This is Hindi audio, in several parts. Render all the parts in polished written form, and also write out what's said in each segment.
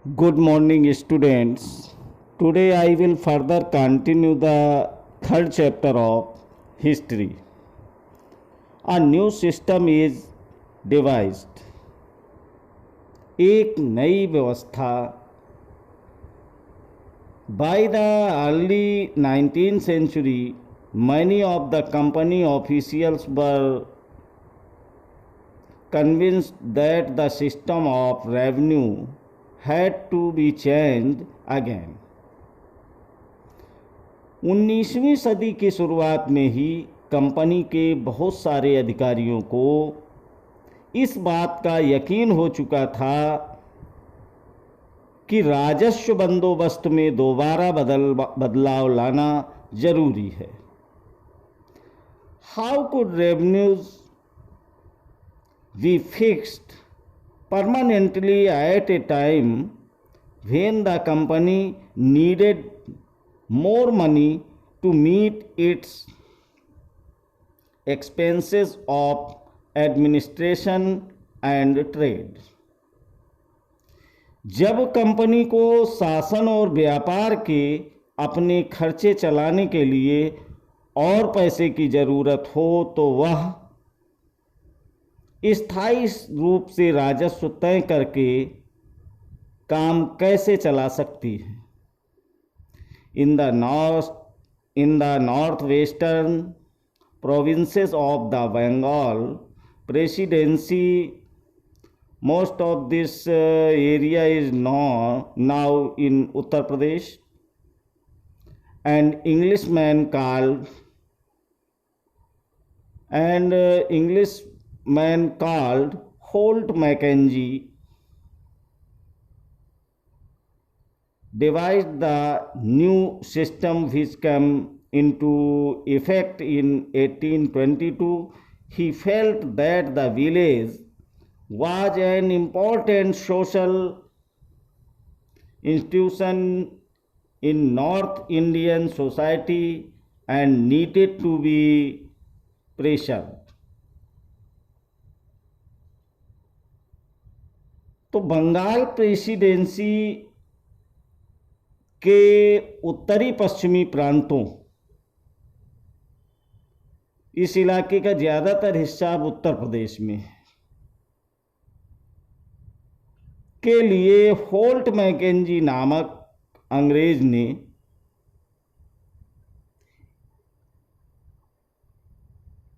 Good morning, students. Today I will further continue the third chapter of history. A new system is devised. एक नई व्यवस्था By the early 19th century, many of the company officials were convinced that the system of revenue had to be changed again. 19वीं सदी की शुरुआत में ही कंपनी के बहुत सारे अधिकारियों को इस बात का यकीन हो चुका था कि राजस्व बंदोबस्त में दोबारा बदलाव लाना जरूरी है. How could revenues be fixed permanently at a time when the company needed more money to meet its expenses of administration and trade. जब कंपनी को शासन और व्यापार के अपने खर्चे चलाने के लिए और पैसे की ज़रूरत हो तो वह स्थायी रूप से राजस्व तय करके काम कैसे चला सकती है. In the north western provinces of the Bengal presidency, most of this area is now in Uttar Pradesh, and Englishman called Holt Mackenzie devised the new system which came into effect in 1822. He felt that the village was an important social institution in North Indian society and needed to be preserved. तो बंगाल प्रेसिडेंसी के उत्तरी पश्चिमी प्रांतों, इस इलाके का ज़्यादातर हिस्सा अब उत्तर प्रदेश में है, के लिए होल्ट मैकेंजी नामक अंग्रेज ने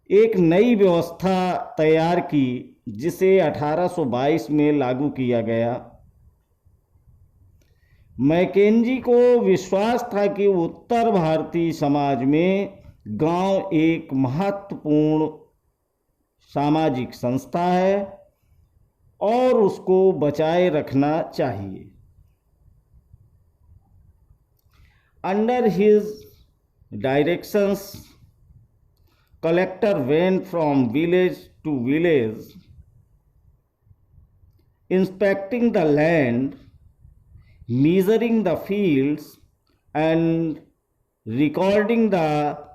एक नई व्यवस्था तैयार की जिसे 1822 में लागू किया गया. मैकेंजी को विश्वास था कि उत्तर भारतीय समाज में गांव एक महत्वपूर्ण सामाजिक संस्था है और उसको बचाए रखना चाहिए. Under his directions collector went from village to village inspecting the land, measuring the fields and recording the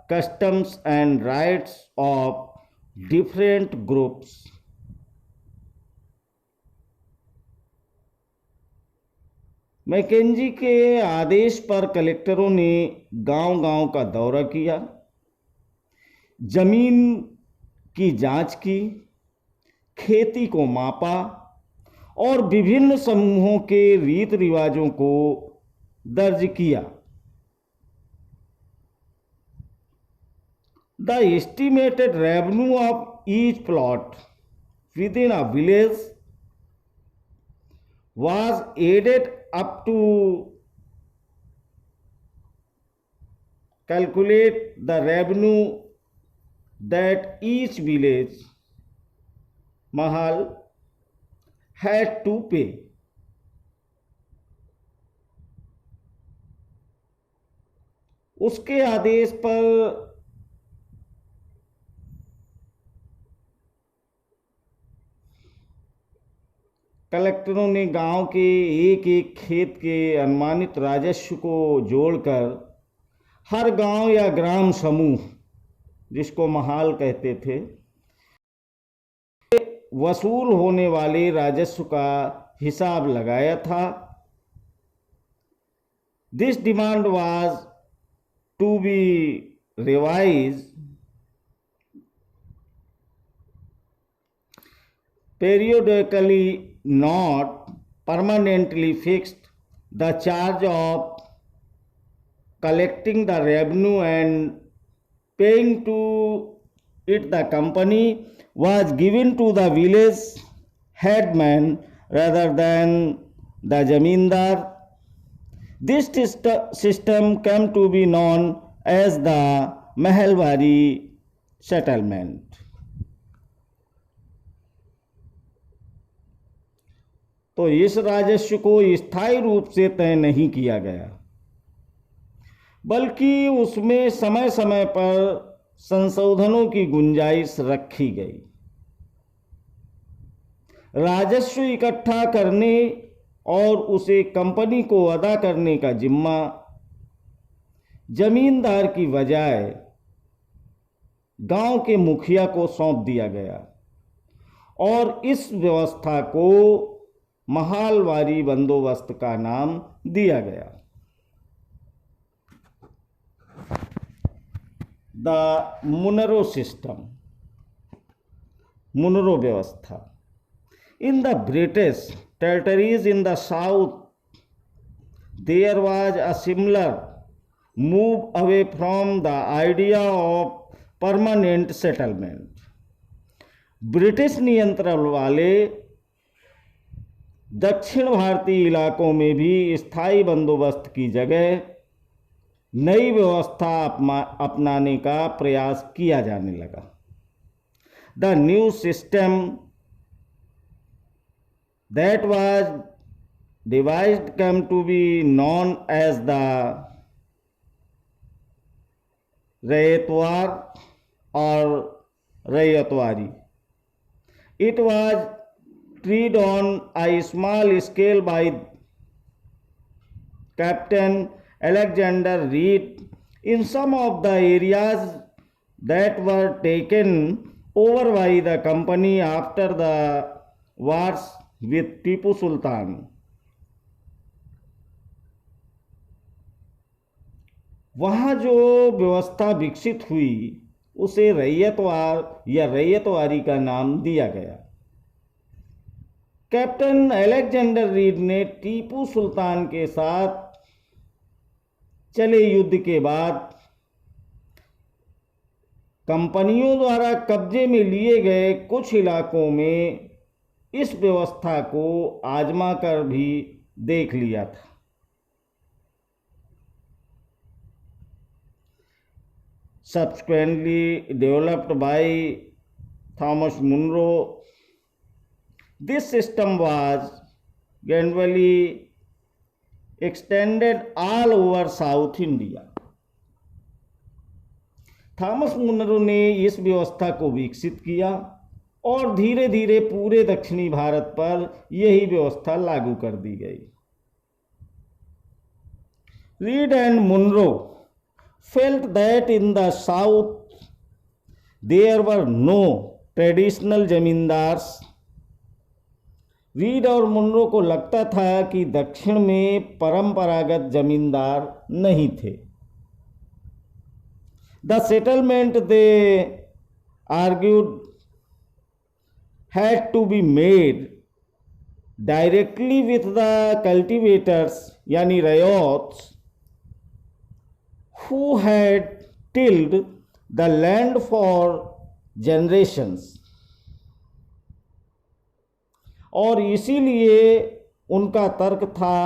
customs and rights of different groups. Mackenzie के आदेश पर कलेक्टरों ने गांव-गांव का दौरा किया, जमीन की जांच की, खेती को मापा और विभिन्न समूहों के रीत रिवाजों को दर्ज किया. The estimated revenue of each plot within a village was added up to calculate the revenue that each village mahal had to pay. उसके आदेश पर कलेक्टरों ने गांव के एक एक खेत के अनुमानित राजस्व को जोड़कर हर गांव या ग्राम समूह, जिसको महाल कहते थे, वसूल होने वाले राजस्व का हिसाब लगाया था This demand was to be revised periodically, not permanently fixed. The charge of collecting the revenue and paying to it the company was given to the village headman rather than the zamindar. This system came to be known as the Mahalwari settlement. तो इस राजस्व को स्थायी रूप से तय नहीं किया गया, बल्कि उसमें समय समय पर संशोधनों की गुंजाइश रखी गई। राजस्व इकट्ठा करने और उसे कंपनी को अदा करने का जिम्मा जमींदार की बजाय गांव के मुखिया को सौंप दिया गया और इस व्यवस्था को महालवारी बंदोबस्त का नाम दिया गया। द मुनरो सिस्टम, मुनरो व्यवस्था। In the British territories in the south, there was a similar move away from the idea of permanent settlement. British नियंत्रण वाले दक्षिण भारतीय इलाकों में भी स्थायी बंदोबस्त की जगह नई व्यवस्था अपनाने का प्रयास किया जाने लगा। The new system that was devised came to be known as the Rayatwar or Rayatwari. It was tried on a small scale by Captain Alexander Reed in some of the areas that were taken over by the company after the wars with Tipu Sultan. वहाँ जो व्यवस्था विकसित हुई उसे रैयतवार या रैयतवारी का नाम दिया गया। कैप्टन अलेक्जेंडर रीड ने टीपू सुल्तान के साथ चले युद्ध के बाद कंपनियों द्वारा कब्जे में लिए गए कुछ इलाकों में इस व्यवस्था को आजमा कर भी देख लिया था। Subsequently developed by Thomas Munro, this system was gradually extended all over South India. Thomas Munro ने इस व्यवस्था को विकसित किया और धीरे धीरे पूरे दक्षिणी भारत पर यही व्यवस्था लागू कर दी गई। Reed and Munro felt that in the south there were no traditional zamindars. Reed और मुनरो को लगता था कि दक्षिण में परंपरागत जमींदार नहीं थे। The settlement, they argued, had to be made directly with the cultivators यानी रयोट्स who had tilled the land for generations। और इसीलिए उनका तर्क था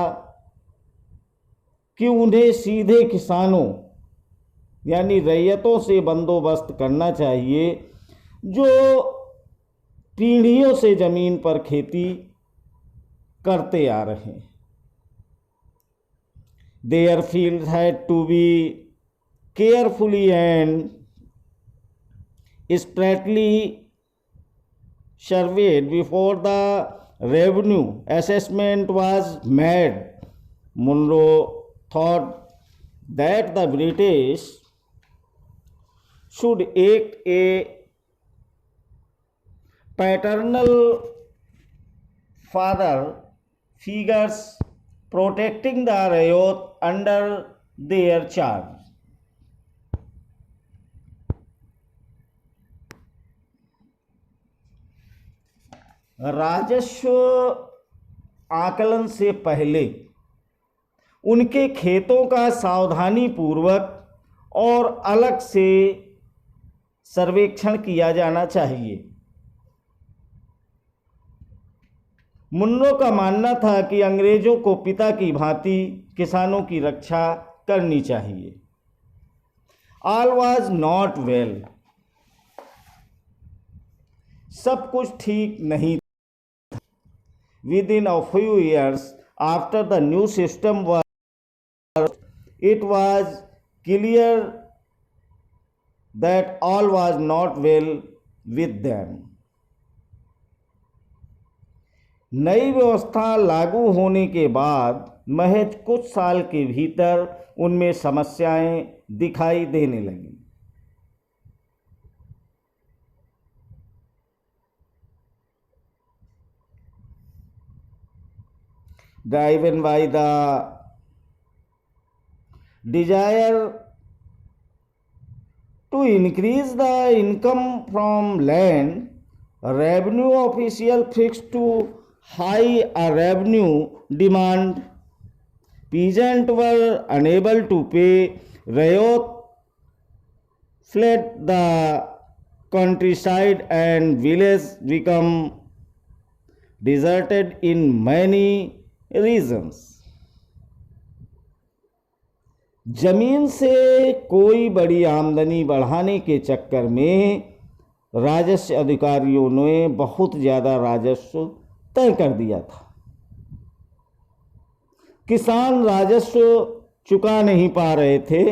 कि उन्हें सीधे किसानों यानी रैयतों से बंदोबस्त करना चाहिए जो पीढ़ियों से जमीन पर खेती करते आ रहे हैं। Their fields had to be carefully and straightly surveyed before the revenue assessment was made. Munro thought that the British should act a paternal father figures protecting the rayot under their charge. राजस्व आकलन से पहले उनके खेतों का सावधानी पूर्वक और अलग से सर्वेक्षण किया जाना चाहिए। मुन्नो का मानना था कि अंग्रेजों को पिता की भांति किसानों की रक्षा करनी चाहिए। ऑल वाज नॉट वेल, सब कुछ ठीक नहीं था। Within a few years after the new system was, it was clear that all was not well with them. नई व्यवस्था लागू होने के बाद महज कुछ साल के भीतर उनमें समस्याएं दिखाई देने लगीं। Driven by the desire to increase the income from land, revenue official fixed to high a revenue demand. Peasants were unable to pay. Rayot fled the countryside and villages become deserted in many regions. जमीन से कोई बड़ी आमदनी बढ़ाने के चक्कर में राजस्व अधिकारियों ने बहुत ज़्यादा राजस्व तय कर दिया था। किसान राजस्व चुका नहीं पा रहे थे,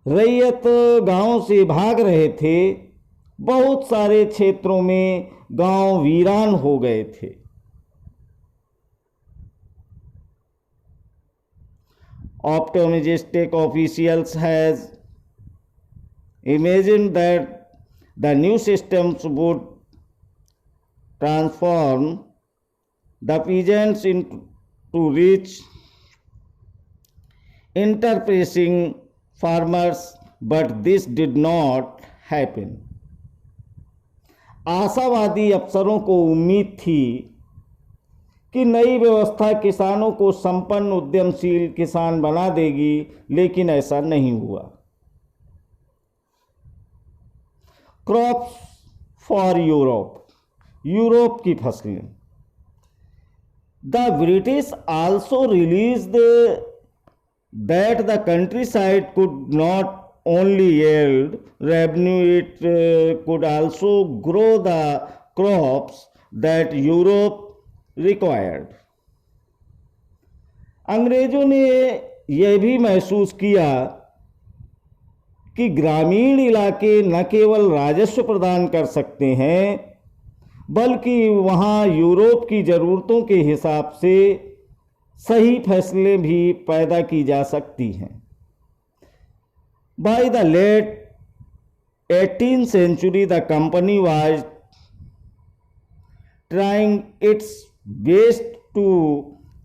रैयत गांव से भाग रहे थे, बहुत सारे क्षेत्रों में गांव वीरान हो गए थे। Optimistic officials has imagined that the new systems would transform the peasants into rich, enterprising farmers, but this did not happen. आशावादी अफसरों को उम्मीद थी कि नई व्यवस्था किसानों को संपन्न उद्यमशील किसान बना देगी, लेकिन ऐसा नहीं हुआ। क्रॉप्स फॉर यूरोप, यूरोप की फसलें। The British also released that the country side could not only yield revenue, it could also grow the crops that Europe required. अंग्रेजों ने यह भी महसूस किया कि ग्रामीण इलाके न केवल राजस्व प्रदान कर सकते हैं, बल्कि वहाँ यूरोप की ज़रूरतों के हिसाब से सही फसलें भी पैदा की जा सकती हैं। By the late 18th century, the company was trying its best to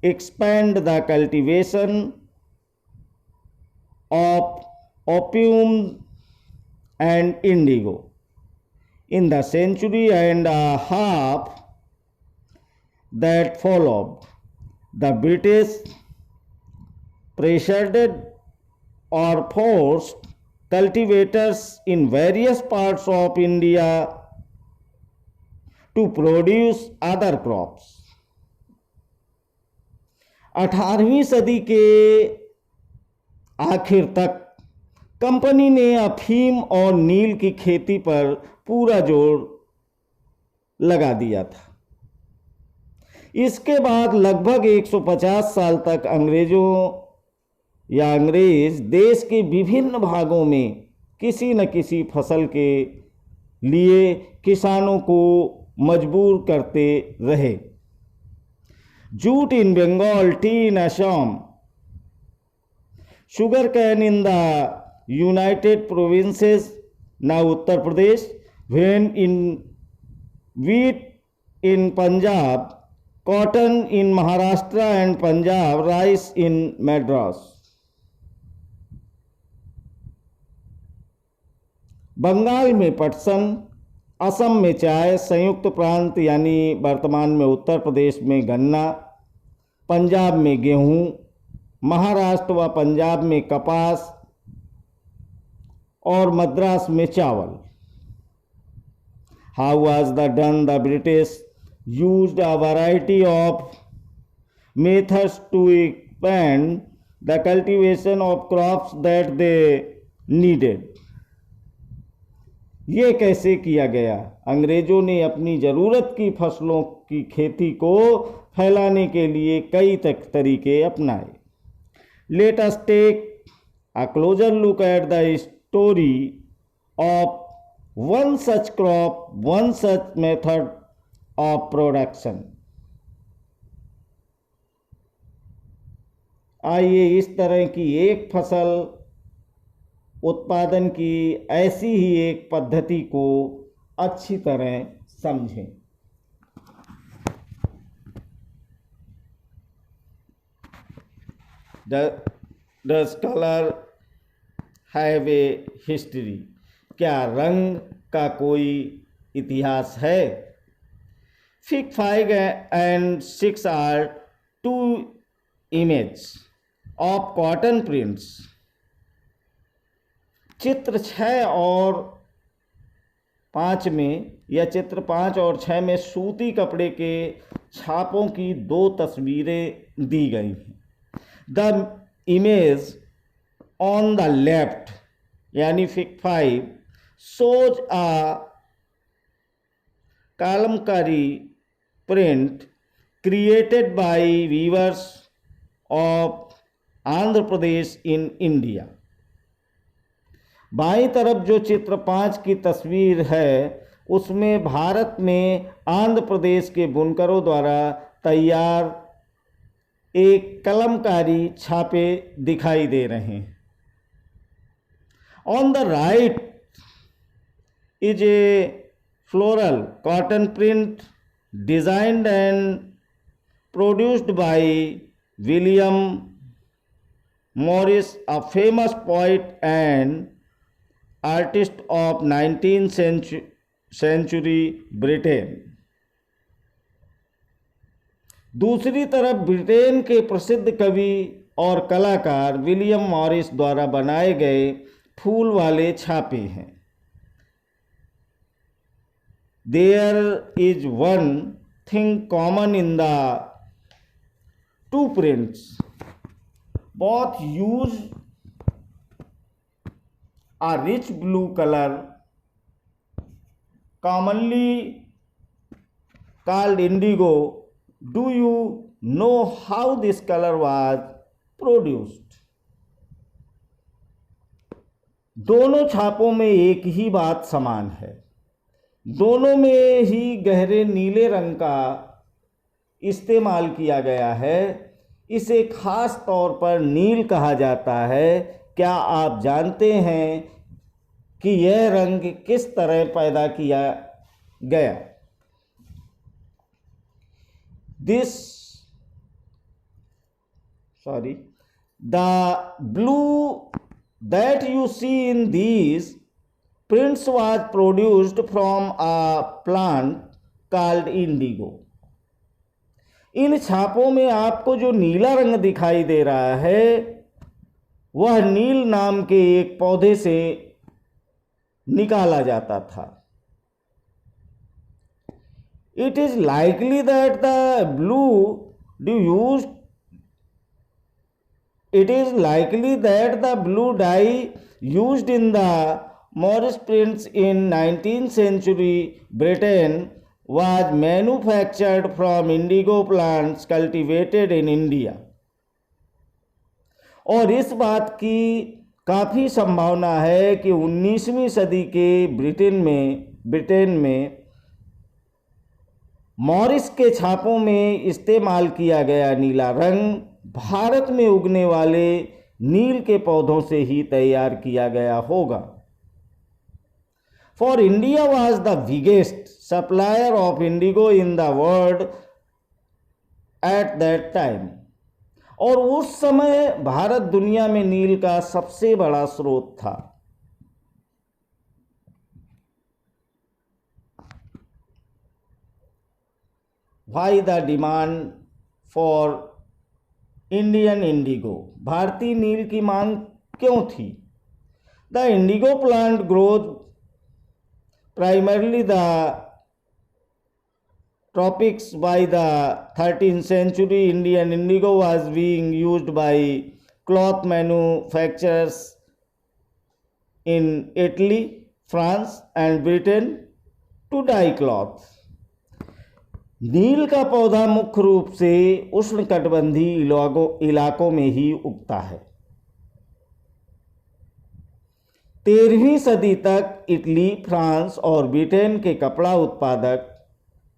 expand the cultivation of opium and indigo. In the century and a half that followed, the British pressured or forced cultivators in various parts of India to produce other crops. 18वीं सदी के आखिर तक कंपनी ने अफीम और नील की खेती पर पूरा जोर लगा दिया था। इसके बाद लगभग 150 साल तक अंग्रेज देश के विभिन्न भागों में किसी न किसी फसल के लिए किसानों को मजबूर करते रहे। Jute in Bengal, tea in Assam, sugar cane in the United Provinces, now Uttar Pradesh, when in wheat in Punjab, cotton in Maharashtra and Punjab, rice in Madras. Bengal में पटसन, असम में चाय, संयुक्त प्रांत यानी वर्तमान में उत्तर प्रदेश में गन्ना, पंजाब में गेहूं, महाराष्ट्र व पंजाब में कपास और मद्रास में चावल. How was the done? The British used a variety of methods to expand the cultivation of crops that they needed. ये कैसे किया गया? अंग्रेजों ने अपनी ज़रूरत की फसलों की खेती को फैलाने के लिए कई तरीके अपनाए. Let us take a closer look at the story of one such crop, one such method of production. आइए इस तरह की एक फसल उत्पादन की ऐसी ही एक पद्धति को अच्छी तरह समझें. Does color have a history? क्या रंग का कोई इतिहास है? Fig 5 and 6 are two images of cotton prints. चित्र 6 और 5 में या चित्र 5 और 6 में सूती कपड़े के छापों की 2 तस्वीरें दी गई हैं. The image on the left यानी fig 5 shows a kalamkari print created by weavers of Andhra Pradesh in India. बाईं तरफ जो चित्र 5 की तस्वीर है उसमें भारत में आंध्र प्रदेश के बुनकरों द्वारा तैयार एक कलमकारी छापे दिखाई दे रहे हैं. On the right is a floral cotton print designed and produced by William Morris, a famous poet and artist of 19th century Britain. दूसरी तरफ ब्रिटेन के प्रसिद्ध कवि और कलाकार विलियम मॉरिस द्वारा बनाए गए फूल वाले छापे हैं. There is one thing common in the two prints. Both use a rich blue color commonly called indigo. Do you know how this color was produced? दोनों छापों में एक ही बात समान है. दोनों में ही गहरे नीले रंग का इस्तेमाल किया गया है. इसे खास तौर पर नील कहा जाता है. क्या आप जानते हैं कि यह रंग किस तरह पैदा किया गया? The blue that you see in these prints was produced from a plant called indigo. इन छापों में आपको जो नीला रंग दिखाई दे रहा है वह नील नाम के एक पौधे से निकाला जाता था. It is likely that the blue dye used in the Morris prints in 19th century Britain was manufactured from indigo plants cultivated in India. और इस बात की काफ़ी संभावना है कि 19वीं सदी के ब्रिटेन में मॉरिस के छापों में इस्तेमाल किया गया नीला रंग भारत में उगने वाले नील के पौधों से ही तैयार किया गया होगा. For India was the biggest supplier of indigo in the world at that time. और उस समय भारत दुनिया में नील का सबसे बड़ा स्रोत था। Why the demand for Indian indigo? भारतीय नील की मांग क्यों थी? The indigo plant grows primarily the tropics. By the 13th century, Indian indigo was being used by cloth manufacturers in Italy, France and Britain to dye cloth. नील का पौधा मुख्य रूप से उष्णकटिबंधीय इलाकों में ही उगता है। 13वीं सदी तक इटली, फ्रांस और ब्रिटेन के कपड़ा उत्पादक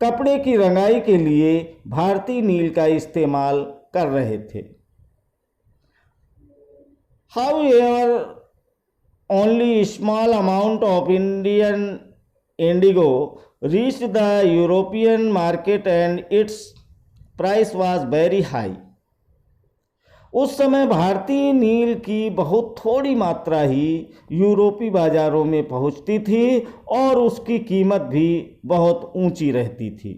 कपड़े की रंगाई के लिए भारतीय नील का इस्तेमाल कर रहे थे। However, only a small amount of Indian indigo reached the European market and its price was very high. उस समय भारतीय नील की बहुत थोड़ी मात्रा ही यूरोपीय बाजारों में पहुंचती थी और उसकी कीमत भी बहुत ऊंची रहती थी।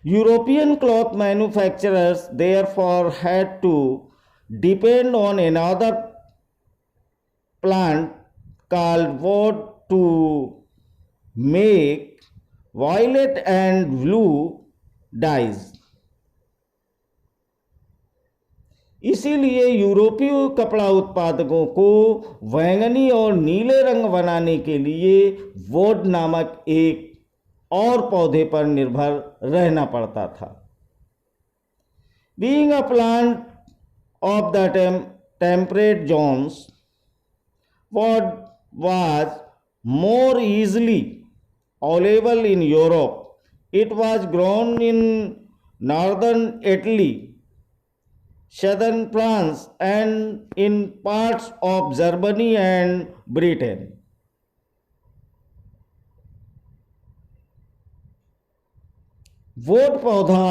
European cloth manufacturers therefore had to depend on another plant called woad to make violet and blue dyes. इसीलिए यूरोपीय कपड़ा उत्पादकों को बैंगनी और नीले रंग बनाने के लिए वोड नामक एक और पौधे पर निर्भर रहना पड़ता था। Being a plant of the temperate zones, wood was more easily available in Europe. It was grown in northern Italy, southern France and in parts of Germany and Britain. वोड पौधा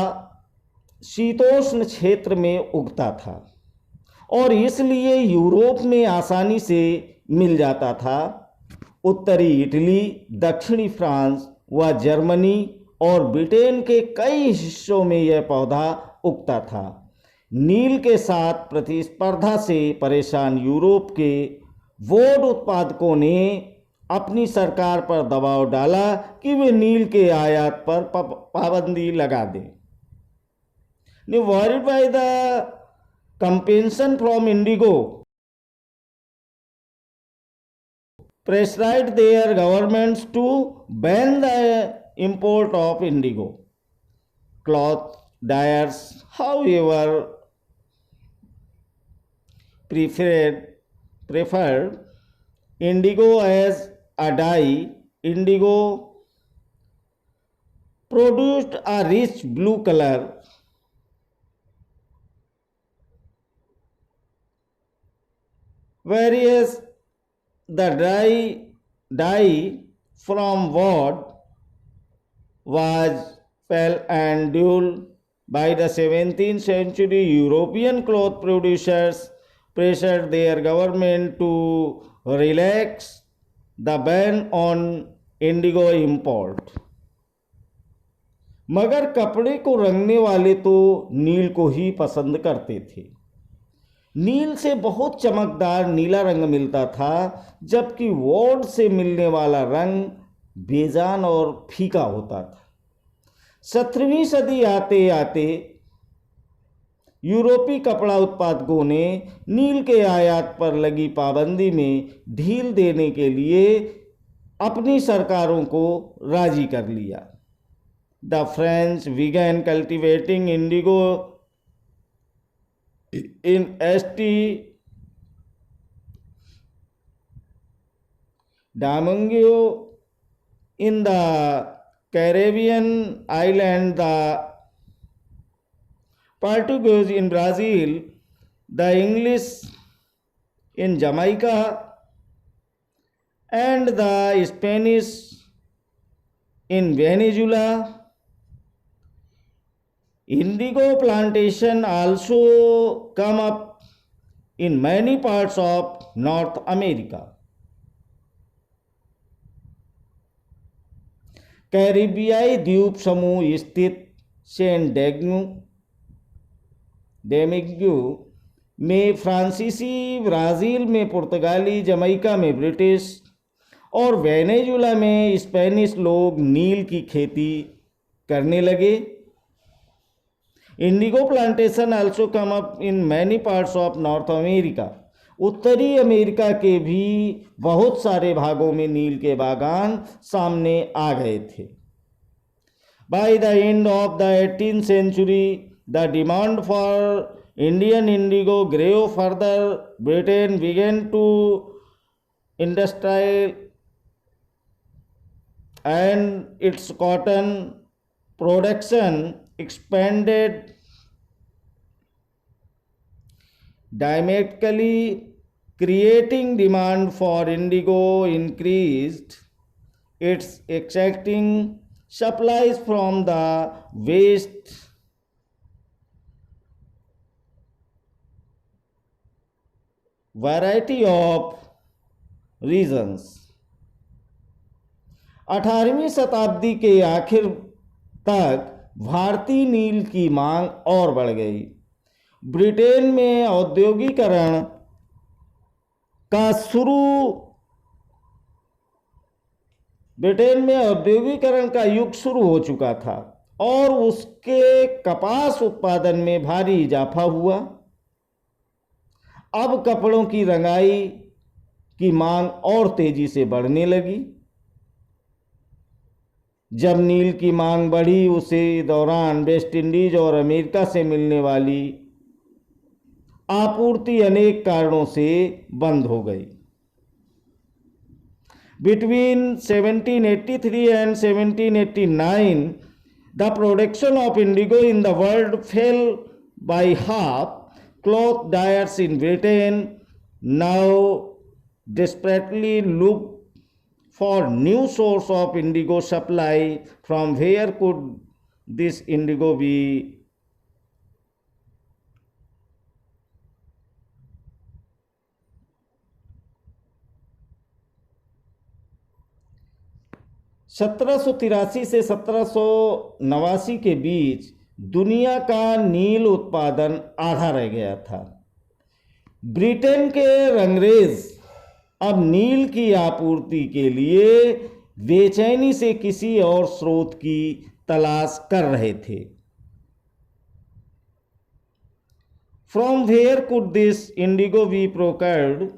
शीतोष्ण क्षेत्र में उगता था और इसलिए यूरोप में आसानी से मिल जाता था। उत्तरी इटली, दक्षिणी फ्रांस व जर्मनी और ब्रिटेन के कई हिस्सों में यह पौधा उगता था। नील के साथ प्रतिस्पर्धा से परेशान यूरोप के वोड उत्पादकों ने अपनी सरकार पर दबाव डाला कि वे नील के आयात पर पाबंदी लगा दें। Worried by the compensation from indigo, pressured their governments to ban the import of indigo. Cloth dyers, however, preferred indigo as a dye. Indigo produced a rich blue color, whereas the dye from wood was pale and dull. By the 17th century, European cloth producers pressured their government to relax the ban on indigo import. मगर कपड़े को रंगने वाले तो नील को ही पसंद करते थे। नील से बहुत चमकदार नीला रंग मिलता था, जबकि वोड से मिलने वाला रंग बेजान और फीका होता था। 17वीं सदी आते आते यूरोपीय कपड़ा उत्पादकों ने नील के आयात पर लगी पाबंदी में ढील देने के लिए अपनी सरकारों को राजी कर लिया। The French began cultivating indigo in St. Domingo in the Caribbean island, the Portuguese in Brazil, the English in Jamaica, and the Spanish in Venezuela. Indigo plantation also come up in many parts of North America. कैरिबियाई द्वीप समूह स्थित सेंट डेमिग्यू में फ्रांसीसी, ब्राज़ील में पुर्तगाली, जमैका में ब्रिटिश और वेनेजुला में स्पेनिश लोग नील की खेती करने लगे। Indigo plantation also come up in many parts of north America. उत्तरी अमेरिका के भी बहुत सारे भागों में नील के बागान सामने आ गए थे। By the end of the 18th century, the demand for Indian indigo grew further. Britain began to industrialize and its cotton production expanded dramatically, creating demand for indigo increased its exacting supplies from the west variety of regions। 18वीं शताब्दी के आखिर तक भारतीय नील की मांग और बढ़ गई। ब्रिटेन में औद्योगिकरण का युग शुरू हो चुका था और उसके कपास उत्पादन में भारी इजाफा हुआ। अब कपड़ों की रंगाई की मांग और तेजी से बढ़ने लगी। जब नील की मांग बढ़ी, उसी दौरान वेस्ट इंडीज और अमेरिका से मिलने वाली आपूर्ति अनेक कारणों से बंद हो गई। Between 1783 and 1789, the production of indigo in the world fell by half. Cloth dyers in Britain now desperately look for new source of indigo supply. From where could this indigo be? (1783 से 1789 के बीच दुनिया का नील उत्पादन आधा रह गया था। ब्रिटेन के रंगरेज अब नील की आपूर्ति के लिए बेचैनी से किसी और स्रोत की तलाश कर रहे थे। From where could this indigo be procured?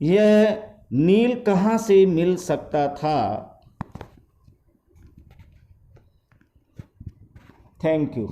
यह नील कहाँ से मिल सकता था? Thank you.